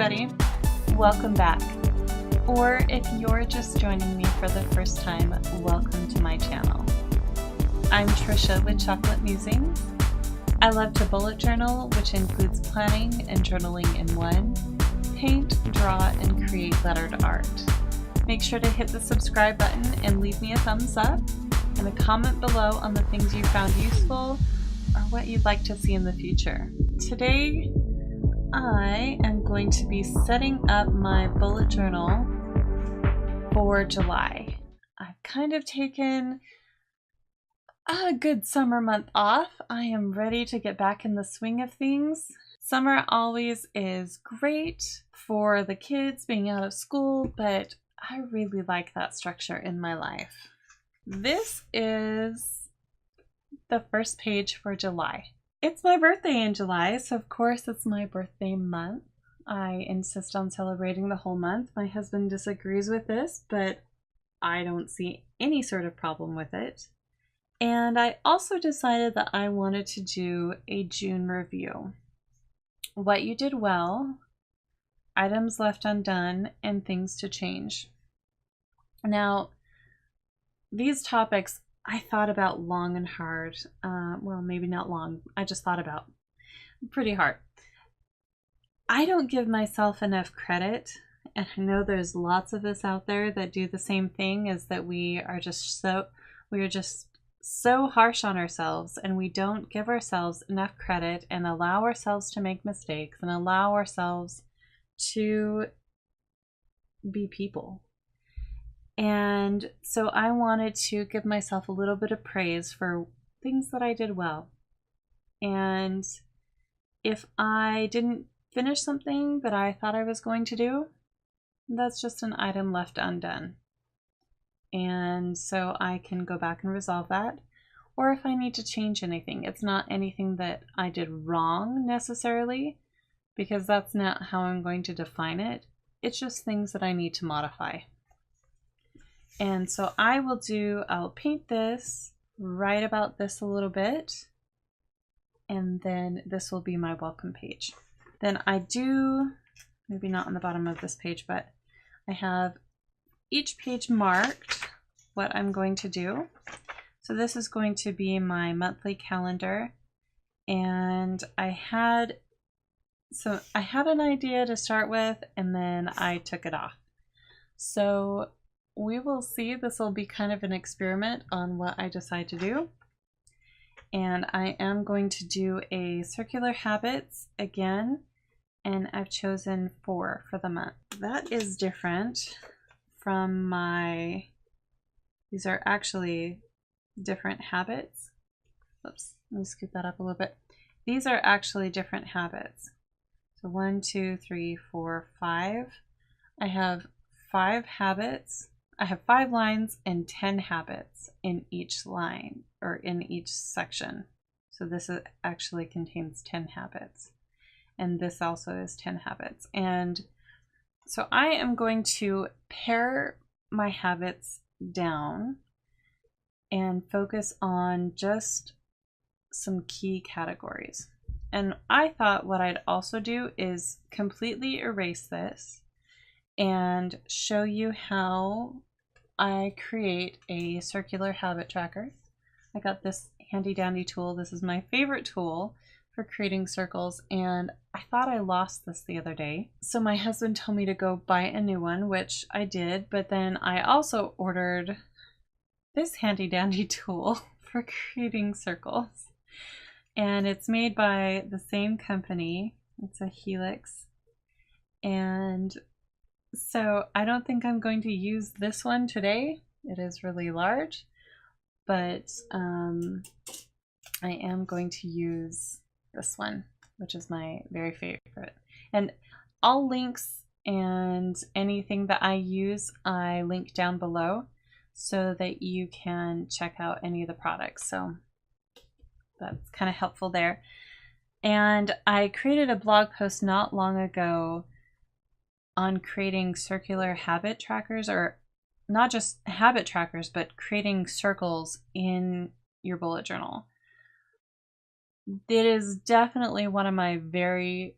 everybody, welcome back. Or if you're just joining me for the first time, welcome to my channel. I'm Trisha with Chocolate Musings. I love to bullet journal, which includes planning and journaling in one, paint, draw, and create lettered art. Make sure to hit the subscribe button and leave me a thumbs up and a comment below on the things you found useful or what you'd like to see in the future. Today, I am going to be setting up my bullet journal for July. I've kind of taken a good summer month off. I am ready to get back in the swing of things. Summer always is great for the kids being out of school, but I really like that structure in my life. This is the first page for July. It's my birthday in July, so of course it's my birthday month. I insist on celebrating the whole month. My husband disagrees with this, but I don't see any sort of problem with it. And I also decided that I wanted to do a June review. What you did well, items left undone, and things to change. Now, these topics I thought about long and hard. Well, maybe not long. I just thought about pretty hard. I don't give myself enough credit, and I know there's lots of us out there that do the same thing, is that we are just so harsh on ourselves, and we don't give ourselves enough credit and allow ourselves to make mistakes and allow ourselves to be people. And so I wanted to give myself a little bit of praise for things that I did well. And if I didn't finish something that I thought I was going to do, that's just an item left undone. And so I can go back and resolve that. Or if I need to change anything, it's not anything that I did wrong necessarily, because that's not how I'm going to define it. It's just things that I need to modify. And so I'll paint this, write about this a little bit, and then this will be my welcome page. Then I do, maybe not on the bottom of this page, but I have each page marked what I'm going to do. So this is going to be my monthly calendar, and I had an idea to start with, and then I took it off. So we will see. This will be kind of an experiment on what I decide to do. And I am going to do a circular habits again, and I've chosen 4 for the month. That is different from these are actually different habits. Oops, let me scoot that up a little bit. These are actually different habits. So 1, 2, 3, 4, 5. I have 5 habits. I have 5 lines and 10 habits in each line, or in each section. So this actually contains 10 habits. And this also is 10 habits. And so I am going to pare my habits down and focus on just some key categories. And I thought what I'd also do is completely erase this and show you how I create a circular habit tracker. I got this handy dandy tool. This is my favorite tool for creating circles, and I thought I lost this the other day. So my husband told me to go buy a new one, which I did, but then I also ordered this handy dandy tool for creating circles. And it's made by the same company. It's a Helix. And so I don't think I'm going to use this one today. It is really large, but I am going to use this one, which is my very favorite. And all links and anything that I use, I link down below so that you can check out any of the products. So that's kind of helpful there. And I created a blog post not long ago on creating circular habit trackers, or not just habit trackers, but creating circles in your bullet journal. It is definitely one of my very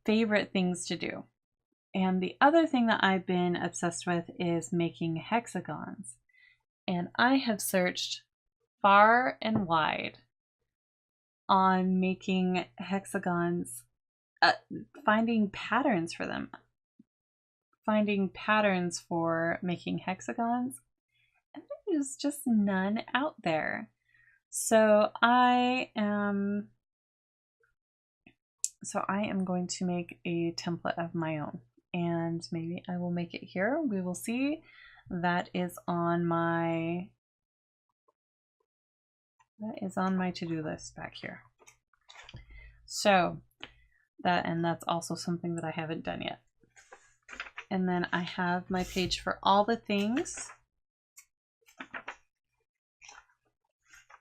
favorite things to do. And the other thing that I've been obsessed with is making hexagons. And I have searched far and wide on making hexagons, finding patterns for them, finding patterns for making hexagons, and there's just none out there. So I am going to make a template of my own, and maybe I will make it here. We will see. That is on my to-do list back here. So that's also something that I haven't done yet. And then I have my page for all the things.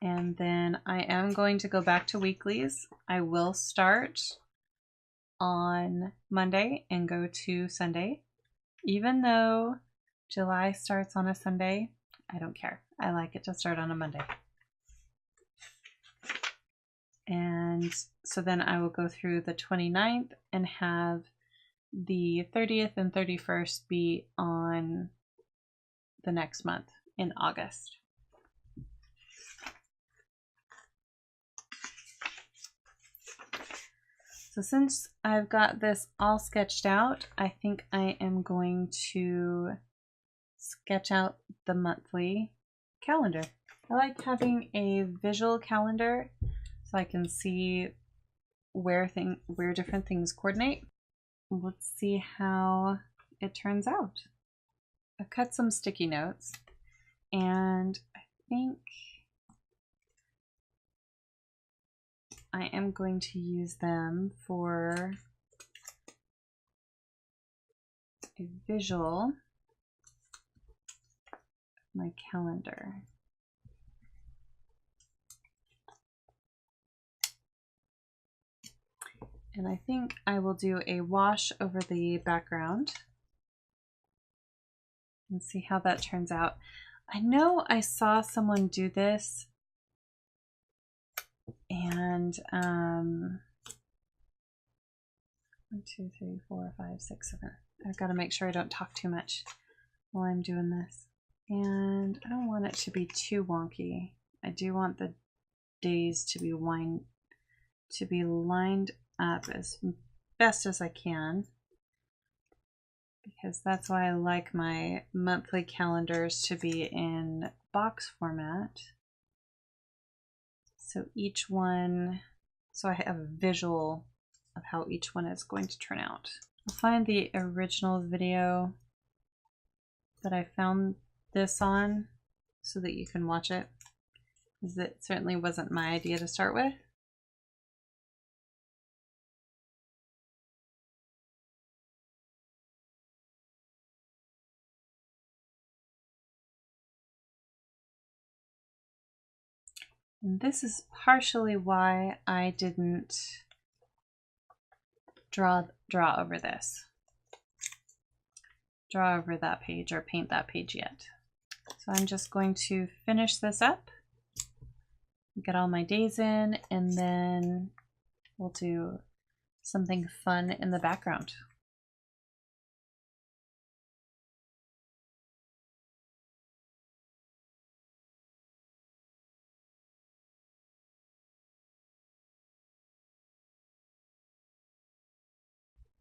And then I am going to go back to weeklies. I will start on Monday and go to Sunday. Even though July starts on a Sunday, I don't care. I like it to start on a Monday. And so then I will go through the 29th and have the 30th and 31st be on the next month in August. So since I've got this all sketched out, I think I am going to sketch out the monthly calendar. I like having a visual calendar so I can see where different things coordinate. Let's see how it turns out. I've cut some sticky notes, and I think I am going to use them for a visual of my calendar. And I think I will do a wash over the background and see how that turns out. I know I saw someone do this, and 1, 2, 3, 4, 5, 6, 7. I've got to make sure I don't talk too much while I'm doing this. And I don't want it to be too wonky. I do want the days to be lined up as best as I can, because that's why I like my monthly calendars to be in box format. So each one, so I have a visual of how each one is going to turn out. I'll find the original video that I found this on so that you can watch it, because it certainly wasn't my idea to start with. And this is partially why I didn't draw over this. Draw over that page or paint that page yet. So I'm just going to finish this up, get all my days in, and then we'll do something fun in the background.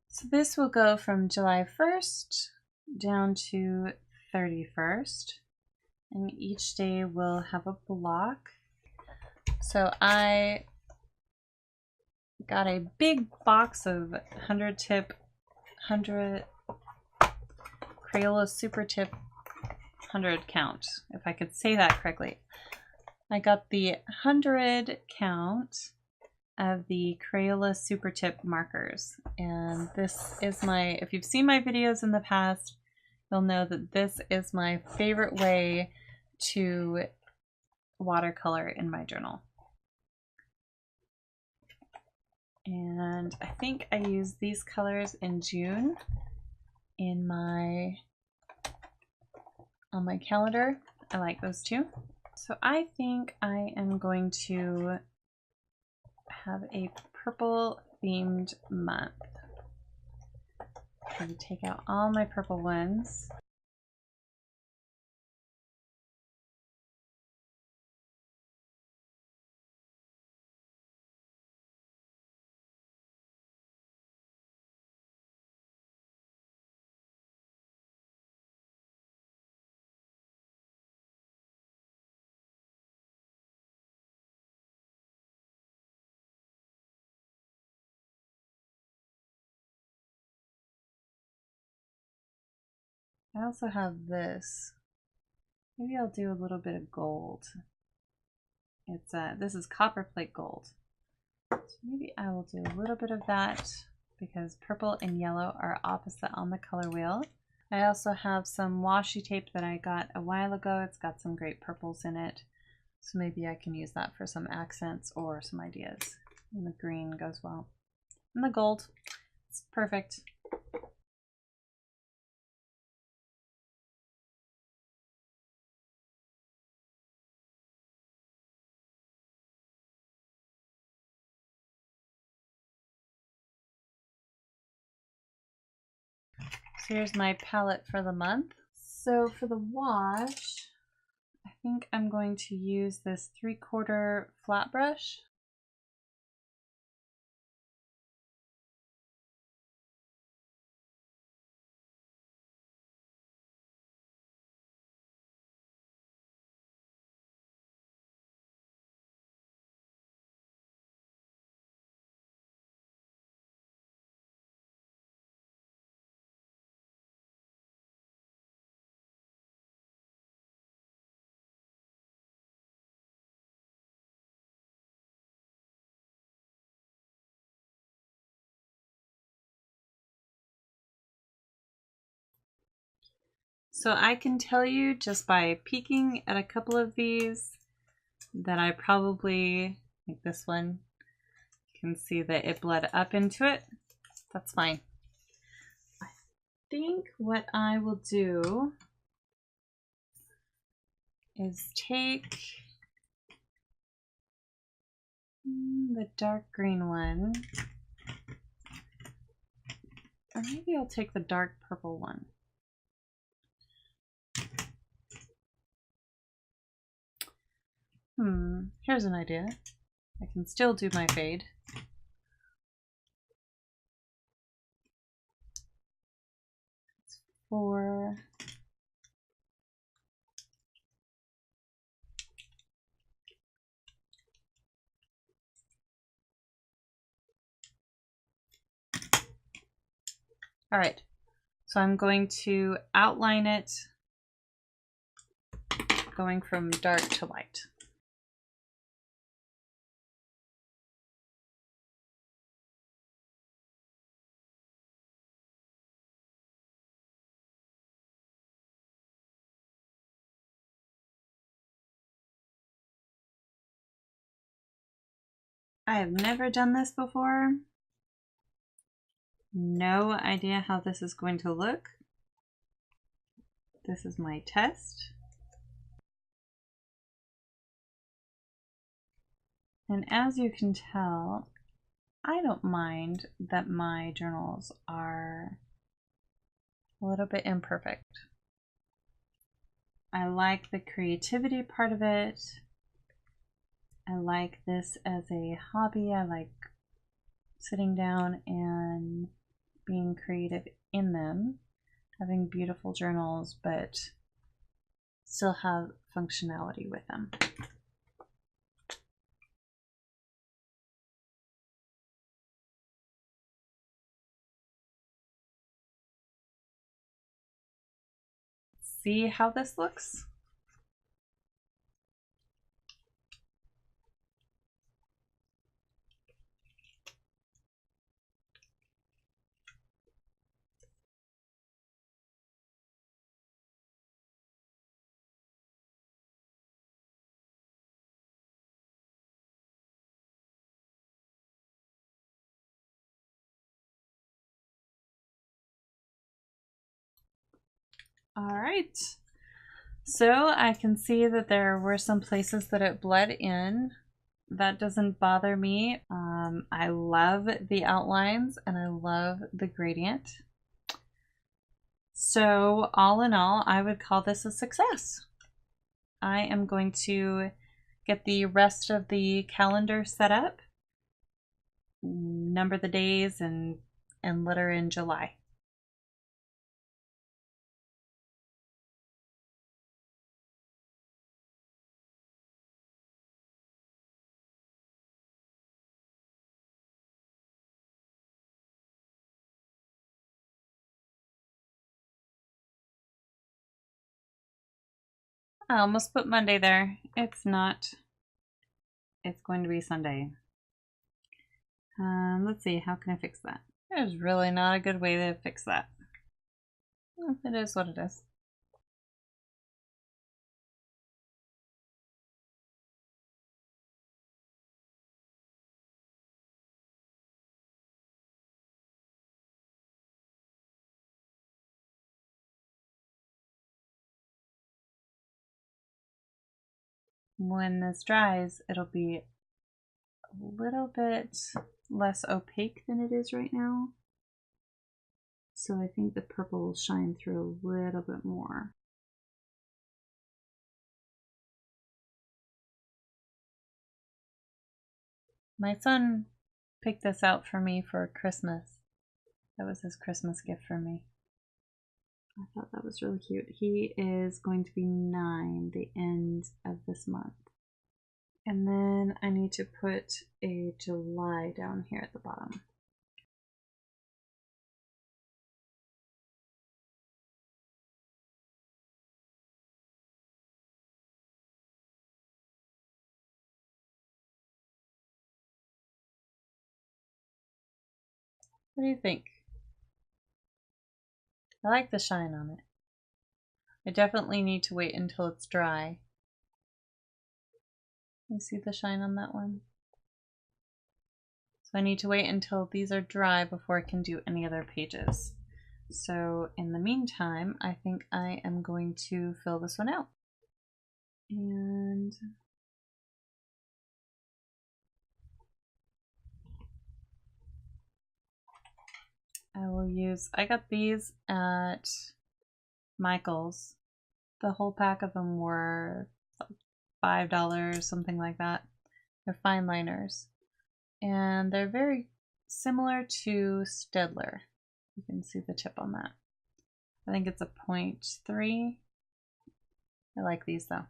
So this will go from July 1st down to 31st, and each day will have a block. So I got a big box of 100 Crayola supertip 100 count, if I could say that correctly. I got the 100 count of the Crayola supertip markers, and this is my, if you've seen my videos in the past, you'll know that this is my favorite way to watercolor in my journal. And I think I used these colors in June in on my calendar. I like those too. So I think I am going to have a purple themed month. I'm going to take out all my purple ones. I also have this. Maybe I'll do a little bit of gold. It's this is copper plate gold. So maybe I will do a little bit of that because purple and yellow are opposite on the color wheel. I also have some washi tape that I got a while ago. It's got some great purples in it. So maybe I can use that for some accents or some ideas. And the green goes well. And the gold, it's perfect. So here's my palette for the month. So for the wash, I think I'm going to use this 3/4 flat brush. So I can tell you just by peeking at a couple of these that I probably, like this one, you can see that it bled up into it. That's fine. I think what I will do is take the dark green one, or maybe I'll take the dark purple one. Here's an idea. I can still do my fade. It's 4. All right, so I'm going to outline it going from dark to light. I have never done this before. No idea how this is going to look. This is my test. And as you can tell, I don't mind that my journals are a little bit imperfect. I like the creativity part of it. I like this as a hobby. I like sitting down and being creative in them, having beautiful journals, but still have functionality with them. See how this looks? All right, so I can see that there were some places that it bled in. That doesn't bother me. I love the outlines and I love the gradient. So all in all, I would call this a success. I am going to get the rest of the calendar set up, number the days, and letter in July. I almost put Monday there. It's not. It's going to be Sunday. Let's see, how can I fix that? There's really not a good way to fix that. Well, it is what it is. When this dries, it'll be a little bit less opaque than it is right now. So I think the purple will shine through a little bit more. My son picked this out for me for Christmas. That was his Christmas gift for me. I thought that was really cute. He is going to be 9 the end of this month. And then I need to put a July down here at the bottom. What do you think? I like the shine on it. I definitely need to wait until it's dry. You see the shine on that one? So I need to wait until these are dry before I can do any other pages. So in the meantime, I think I am going to fill this one out. And I will use, I got these at Michael's. The whole pack of them were $5, something like that. They're fine liners. And they're very similar to Staedtler. You can see the tip on that. I think it's a 0.3. I like these though.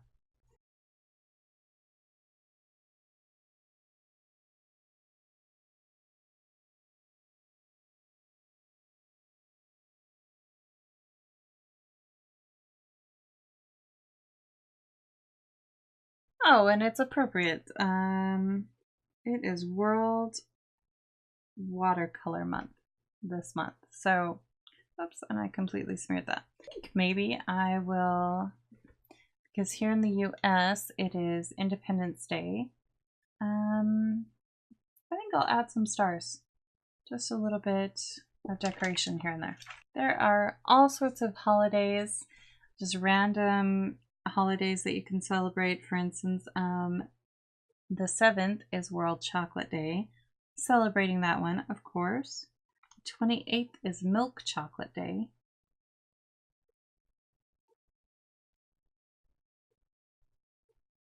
Oh, and it's appropriate. It is World Watercolor Month this month. So, oops, and I completely smeared that. I think maybe I will, because here in the US it is Independence Day. I think I'll add some stars. Just a little bit of decoration here and there. There are all sorts of holidays, just random holidays that you can celebrate. For instance, the 7th is World Chocolate Day. Celebrating that one, of course. The 28th is Milk Chocolate Day.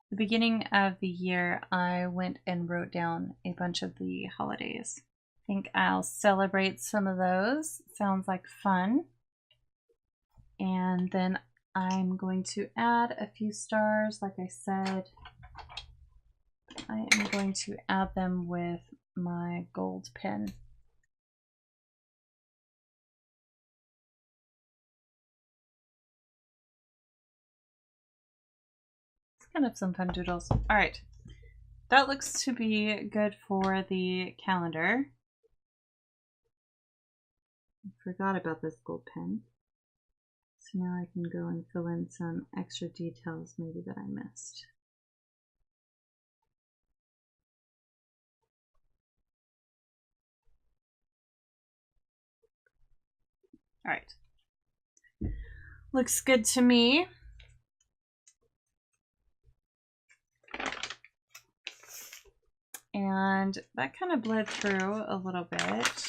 The beginning of the year, I went and wrote down a bunch of the holidays. I think I'll celebrate some of those. Sounds like fun. And then I'm going to add a few stars, like I said. I am going to add them with my gold pen. It's kind of some fun doodles. All right, that looks to be good for the calendar. I forgot about this gold pen. So now I can go and fill in some extra details maybe that I missed. All right. Looks good to me. And that kind of bled through a little bit.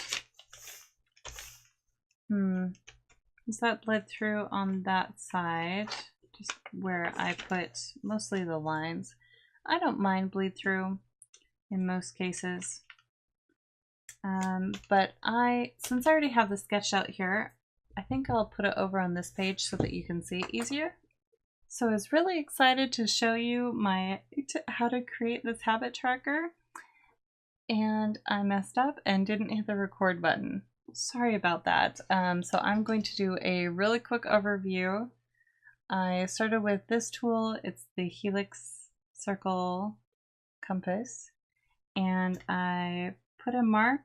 Since that bled through on that side, just where I put mostly the lines, I don't mind bleed through in most cases. But since I already have the sketch out here, I think I'll put it over on this page so that you can see it easier. So I was really excited to show you how to create this habit tracker, and I messed up and didn't hit the record button. Sorry about that. So I'm going to do a really quick overview. I started with this tool. It's the Helix Circle Compass, and I put a mark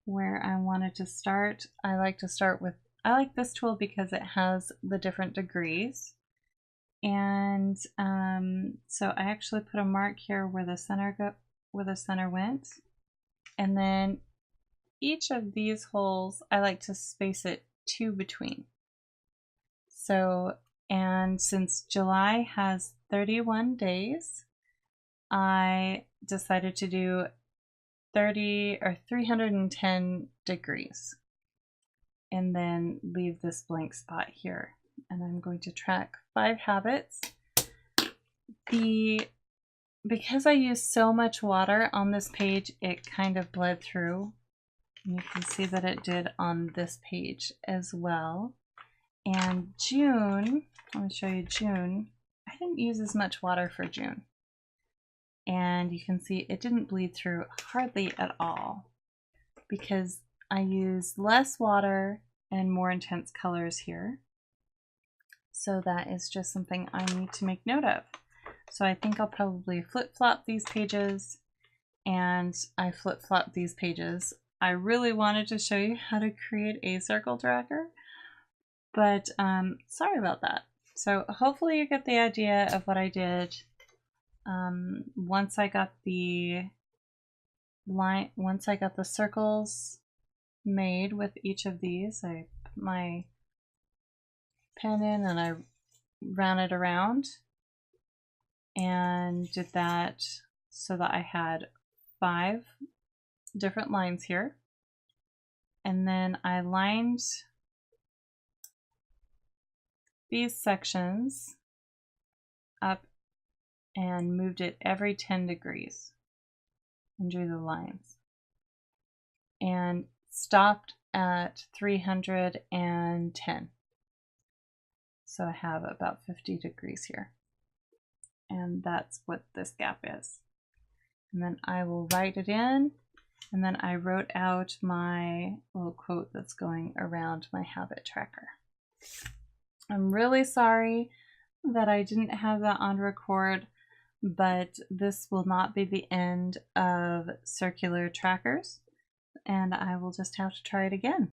where I wanted to start. I like this tool because it has the different degrees. And so I actually put a mark here where the center went. And then each of these holes, I like to space it 2 between. So, and since July has 31 days, I decided to do 310 degrees, and then leave this blank spot here. And I'm going to track 5 habits. Because I used so much water on this page, it kind of bled through. And you can see that it did on this page as well. And June, let me show you June. I didn't use as much water for June. And you can see it didn't bleed through hardly at all because I used less water and more intense colors here. So that is just something I need to make note of. So I think I'll probably flip-flop these pages, and I flip-flop these pages. I really wanted to show you how to create a circle tracker, but sorry about that. So hopefully you get the idea of what I did. Once I got the circles made with each of these, I put my pen in and I ran it around and did that so that I had 5 different lines here. And then I lined these sections up and moved it every 10 degrees and drew the lines. And stopped at 310. So I have about 50 degrees here. And that's what this gap is. And then I will write it in, and then I wrote out my little quote that's going around my habit tracker. I'm really sorry that I didn't have that on record, but this will not be the end of circular trackers, and I will just have to try it again.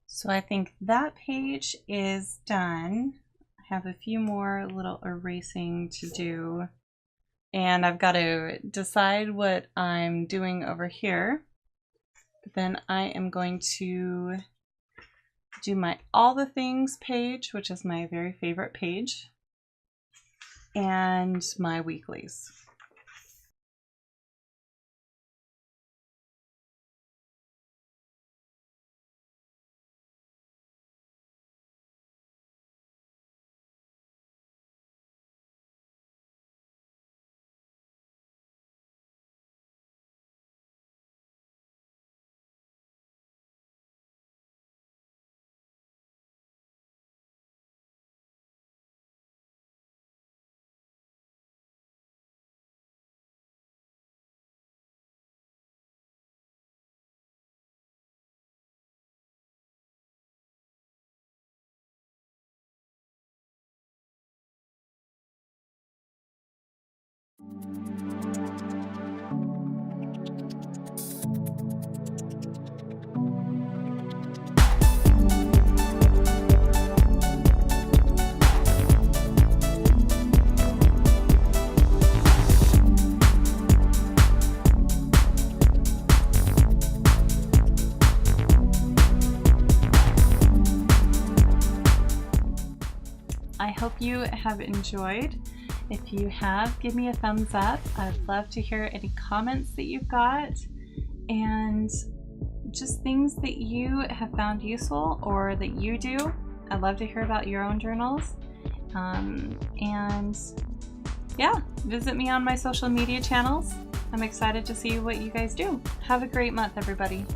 So I think that page is done. I have a few more little erasing to do, and I've got to decide what I'm doing over here. But then I am going to do my all the things page, which is my very favorite page, and my weeklies. I hope you have enjoyed. If you have, give me a thumbs up. I'd love to hear any comments that you've got and just things that you have found useful or that you do. I'd love to hear about your own journals. And yeah, visit me on my social media channels. I'm excited to see what you guys do. Have a great month, everybody.